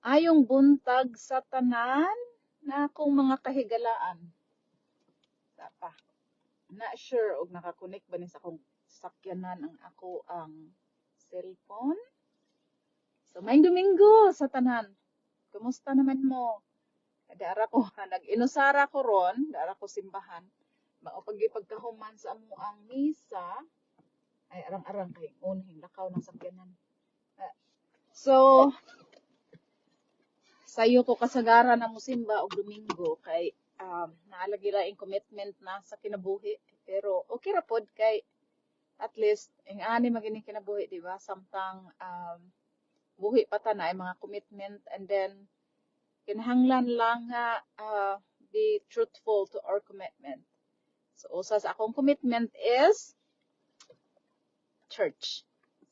Ayong buntag sa tanan na akong mga kahigalaan. Tapa. Na sure og nakakonek ba ni sa akong sakyanan ang ako ang cellphone. So may Domingo sa tanan. Kumusta naman mo? Dara ko nag-inusara ko ron, dara ko simbahan. Mao pagkahuman sa amo ang misa ay arang-arang kay unhing lakaw ng sakyanan. So sayo ko kasagara na musimba og Domingo kay naalagi ra ing commitment na sa kinabuhi pero okay ra pod kay at least ing ani magini kinabuhi di ba samtang buhi pa ta na ay mga commitment and then kinahanglan lang nga be truthful to our commitment. So usa sa akong commitment is church.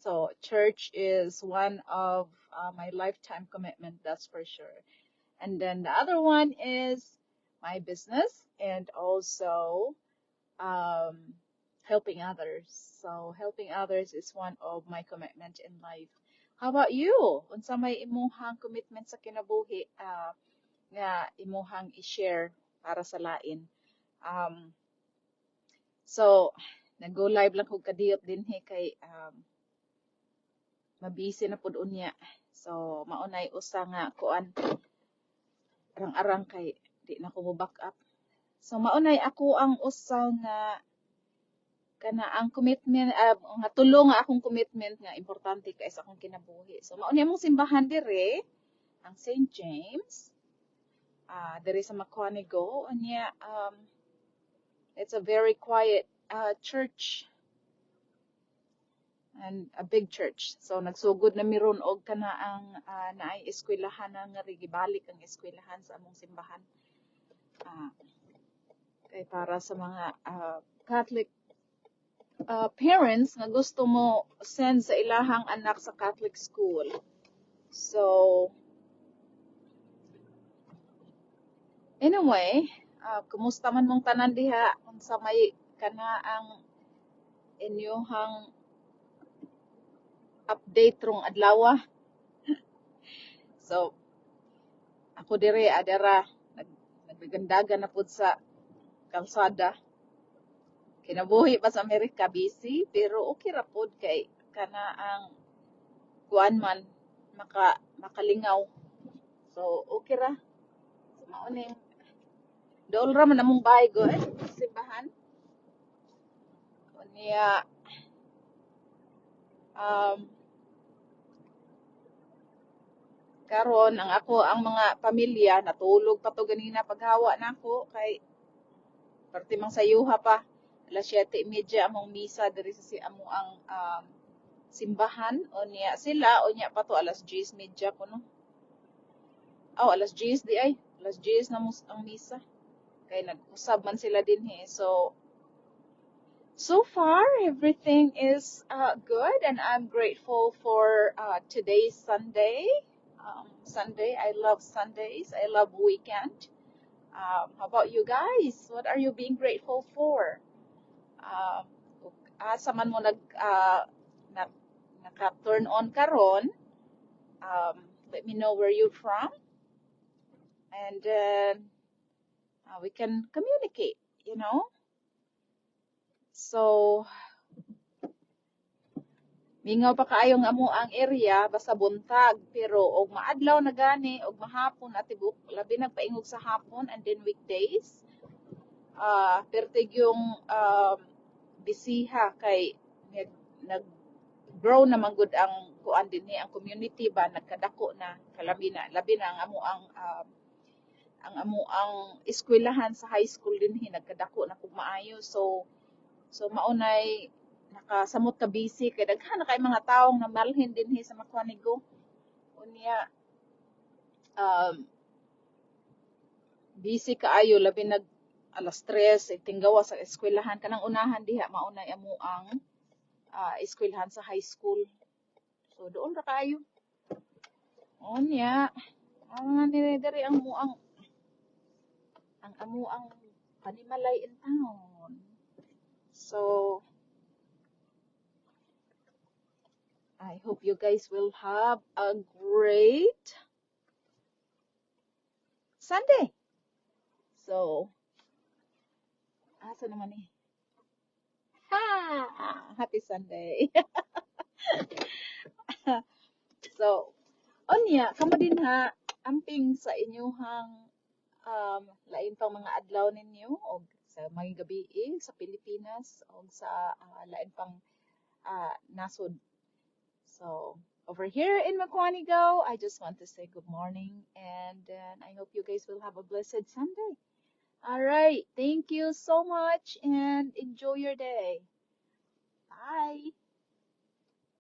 So church is one of my lifetime commitment, that's for sure. And then the other one is my business and also helping others. So helping others is one of my commitment in life. How about you? Unsa may imuhang commitment sa kinabuhi nga imuhang i-share para sa lain? So nag-go live lang kog kadiyot dinhi kay mabisi na pud unya. So maunay usa nga kuan arang-arang kay di na ko mo back up. So maunay ako ang usa nga kana ang commitment nga tulo nga akong commitment nga importante kay sa akong kinabuhi. So maunay among simbahan dire ang St. James dire sa Macuanigo unya it's a very quiet church and a big church. So nagsugod na miron og kana ang naay eskwelahan nga gibalik ang eskwelahan sa among simbahan. Kay para sa mga Catholic parents nga gusto mo send sa ilahang anak sa Catholic school. So anyway, kumusta man mong tanan diha unsa may kana ang inyong update rong adlaw? So ako dire adara naggandagan na pud sa kalsada. Kinabuhi pa sa Amerika busy pero okay ra pud kay kana ang kuan man makalingaw. So okay ra. So, mauning dool ra man among bahay go simbahan. Unya karon ang mga pamilya natulog pa to ganina paghawa nako kay parte mang sayuha pa alas 7:30 among misa diri sa si amo ang simbahan unya unya pa to alas 10:30 kuno. Alas 10 di ay alas 10 na ang misa kay nag-usab man sila dinhi. So far, everything is good, and I'm grateful for today's Sunday. Sunday, I love Sundays. I love weekend. How about you guys? What are you being grateful for? Asa man mo naka-turn on karon. Let me know where you're from, and we can communicate. So mingaw pa kaayo nga amo ang area basta buntag pero og maadlaw na gani og mahapon at tibok labi nagpaingog sa hapon and then weekdays pertig yung bisiha kay nag grow na man gud ang kuan dinhi ang community ba nagkadako na labi na ang amo ang eskwelahan sa high school dinhi nagkadako na kog maayo so maunay nakasamot ka busy kay daghan na kay mga taong namalhin dinhi sa Macuanigo unya busy kaayo labi nag alas 3 tinggawa sa eskwelahan kanang unahan diha maunay amo ang eskwelahan sa high school so doon ra kaayo unya ang nire ang amo ang panimalay in town so I hope you guys will have a great Sunday. So, asa naman eh? Ha! Happy Sunday. So, onya, kamo din ha, amping sa inyuhang lain pang mga adlaw ninyo o sa mga gabi sa Pilipinas o sa lain pang nasod. So, over here in Macuanigo, I just want to say good morning and I hope you guys will have a blessed Sunday. All right. Thank you so much and enjoy your day. Bye.